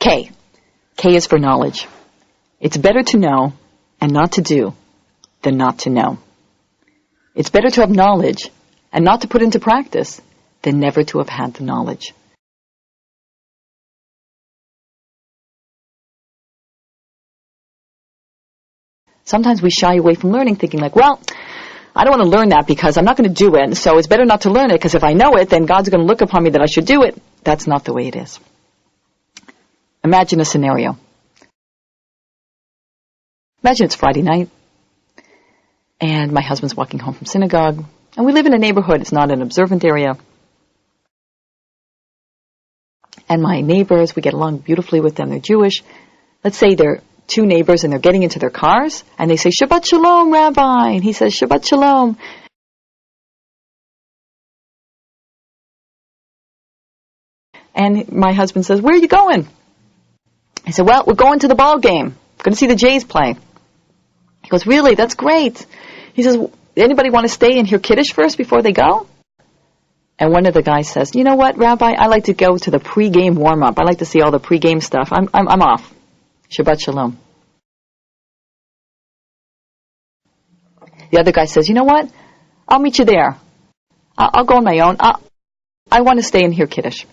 K. K is for knowledge. It's better to know and not to do than not to know. It's better to have knowledge and not to put into practice than never to have had the knowledge. Sometimes we shy away from learning thinking like, well, I don't want to learn that because I'm not going to do it, so it's better not to learn it because if I know it, then God's going to look upon me that I should do it. That's not the way it is. Imagine a scenario. Imagine it's Friday night, and my husband's walking home from synagogue, and we live in a neighborhood, it's not an observant area. And my neighbors, we get along beautifully with them, they're Jewish. Let's say they're two neighbors and they're getting into their cars, and they say, Shabbat Shalom, Rabbi, and he says, Shabbat Shalom. And my husband says, where are you going? I said, well, we're going to the ball game. We're going to see the Jays play. He goes, really? That's great. He says, anybody want to stay and hear Kiddush first before they go? And one of the guys says, you know what, Rabbi, I like to go to the pre-game warm-up. I like to see all the pre-game stuff. I'm off. Shabbat Shalom. The other guy says, you know what? I'll meet you there. I'll go on my own. I want to stay and hear Kiddush.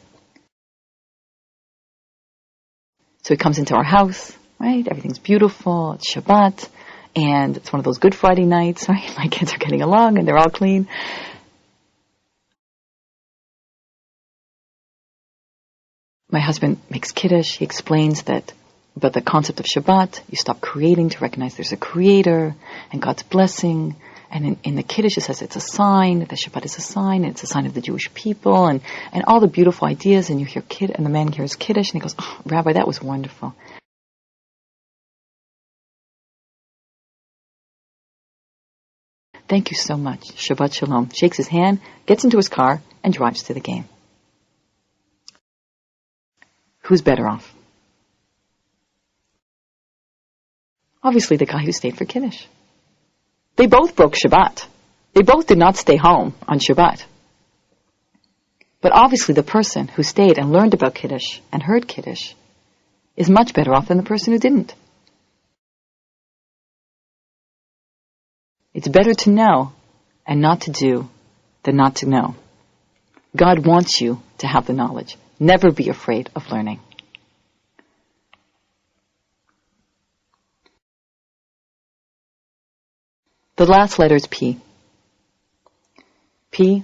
So he comes into our house, right? Everything's beautiful. It's Shabbat. And it's one of those Good Friday nights, right? My kids are getting along and they're all clean. My husband makes Kiddush. He explains that about the concept of Shabbat. You stop creating to recognize there's a creator and God's blessing. And in the Kiddush it says it's a sign, that Shabbat is a sign, and it's a sign of the Jewish people, and all the beautiful ideas. And you hear and the man hears Kiddush, and he goes, oh, Rabbi, that was wonderful. Thank you so much. Shabbat Shalom. Shakes his hand, gets into his car, and drives to the game. Who's better off? Obviously the guy who stayed for Kiddush. They both broke Shabbat. They both did not stay home on Shabbat. But obviously the person who stayed and learned about Kiddush and heard Kiddush is much better off than the person who didn't. It's better to know and not to do than not to know. God wants you to have the knowledge. Never be afraid of learning. The last letter is P. P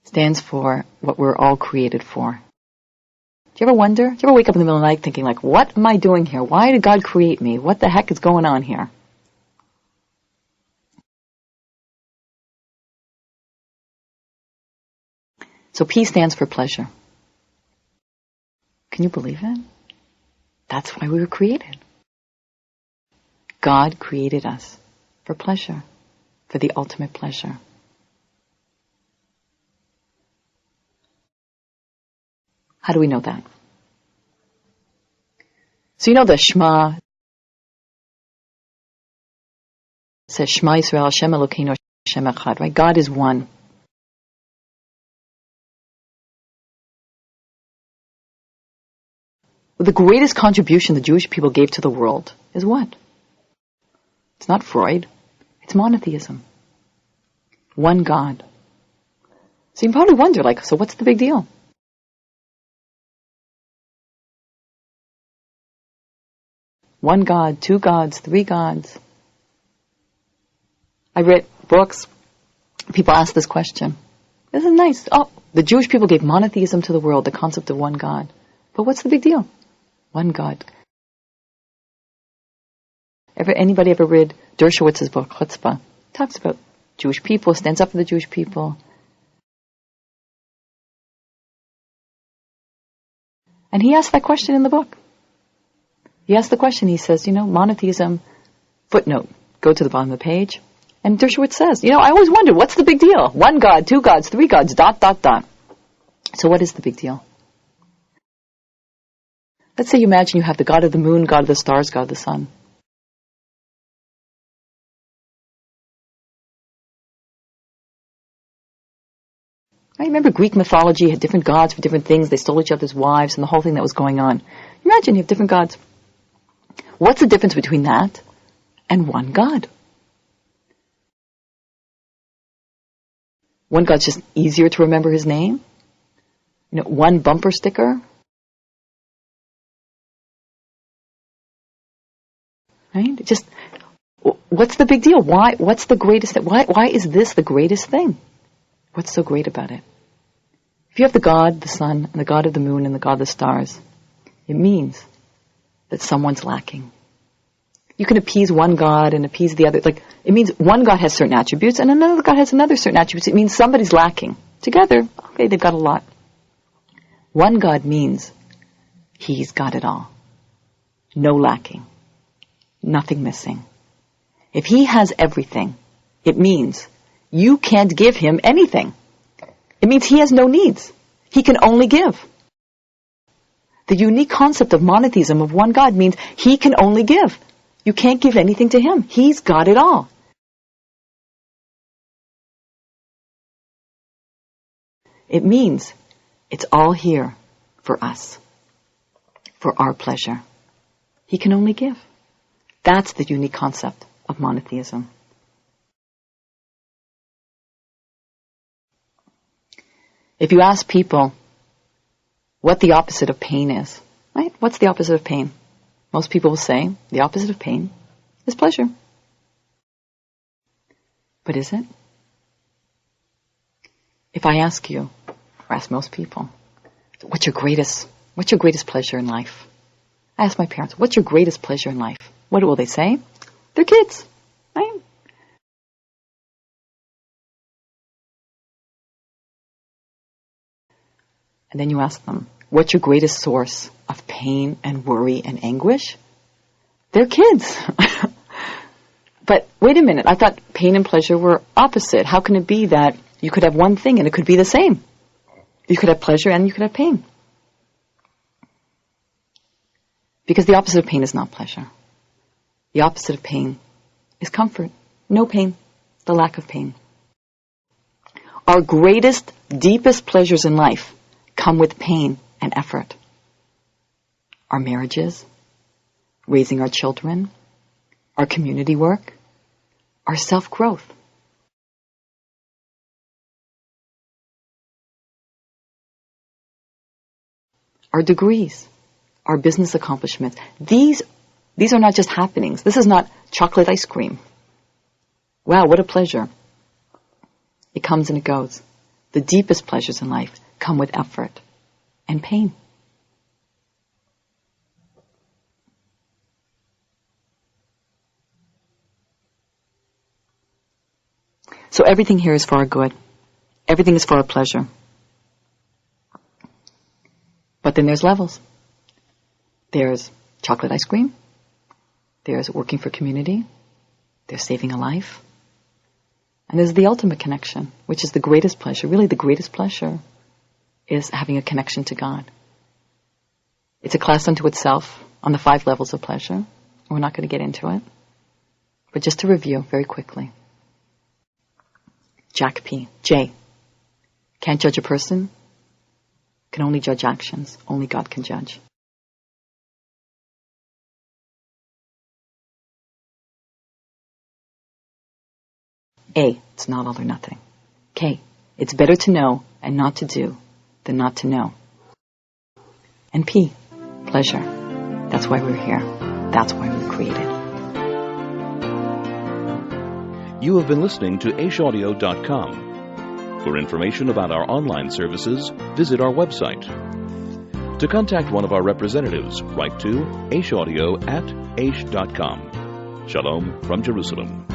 stands for what we're all created for. Do you ever wonder? Do you ever wake up in the middle of the night thinking like, what am I doing here? Why did God create me? What the heck is going on here? So P stands for pleasure. Can you believe it? That's why we were created. God created us for pleasure, for the ultimate pleasure. How do we know that? So you know the Shema says Shema Yisrael Hashem Elokeinu Hashem Echad, right? God is one. The greatest contribution the Jewish people gave to the world is what? It's not Freud. It's monotheism. One God. So you probably wonder, like, so what's the big deal? One God, two gods, three gods. I read books. People ask this question. This is nice. Oh, the Jewish people gave monotheism to the world, the concept of one God. But what's the big deal? One God. Anybody ever read Dershowitz's book, Chutzpah? Talks about Jewish people, stands up for the Jewish people. And he asked that question in the book. He asked the question, he says, monotheism, footnote, go to the bottom of the page. And Dershowitz says, I always wondered, what's the big deal? One God, two gods, three gods, ... So what is the big deal? Let's say you imagine you have the God of the moon, God of the stars, God of the sun. I remember Greek mythology had different gods for different things. They stole each other's wives and the whole thing that was going on. Imagine you have different gods. What's the difference between that and one God? One God's just easier to remember his name. One bumper sticker. Right? Just, what's the big deal? What's the greatest thing? Why is this the greatest thing? What's so great about it? If you have the God, the sun, and the God of the moon, and the God of the stars, it means that someone's lacking. You can appease one God and appease the other. Like, it means one God has certain attributes and another God has another certain attributes. It means somebody's lacking. Together, okay, they've got a lot. One God means he's got it all. No lacking. Nothing missing. If he has everything, it means you can't give him anything. It means he has no needs. He can only give. The unique concept of monotheism, of one God, means he can only give. You can't give anything to him. He's got it all. It means it's all here for us, for our pleasure. He can only give. That's the unique concept of monotheism. If you ask people what the opposite of pain is, right? What's the opposite of pain? Most people will say the opposite of pain is pleasure. But is it? If I ask you, or ask most people, what's your greatest pleasure in life? I ask my parents, what's your greatest pleasure in life? What will they say? Their kids, right? And then you ask them, what's your greatest source of pain and worry and anguish? Their kids. But wait a minute, I thought pain and pleasure were opposite. How can it be that you could have one thing and it could be the same? You could have pleasure and you could have pain. Because the opposite of pain is not pleasure. The opposite of pain is comfort. No pain, the lack of pain. Our greatest, deepest pleasures in life come with pain and effort. Our marriages, raising our children, our community work, our self-growth. Our degrees, our business accomplishments. These are not just happenings. This is not chocolate ice cream. Wow, what a pleasure. It comes and it goes. The deepest pleasures in life come with effort and pain. So everything here is for our good. Everything is for our pleasure. But then there's levels. There's chocolate ice cream. There's working for community. There's saving a life. And there's the ultimate connection, which is the greatest pleasure. Really, the greatest pleasure is having a connection to God. It's a class unto itself on the 5 levels of pleasure. We're not going to get into it. But just to review very quickly. JHAH. J. Can't judge a person. Can only judge actions. Only God can judge. A. It's not all or nothing. K. It's better to know and not to do than not to know. And P. Pleasure. That's why we're here. That's why we were created. You have been listening to JHAHaudio.com. For information about our online services, visit our website. To contact one of our representatives, write to JHAHaudio@JHAH.com. Shalom from Jerusalem.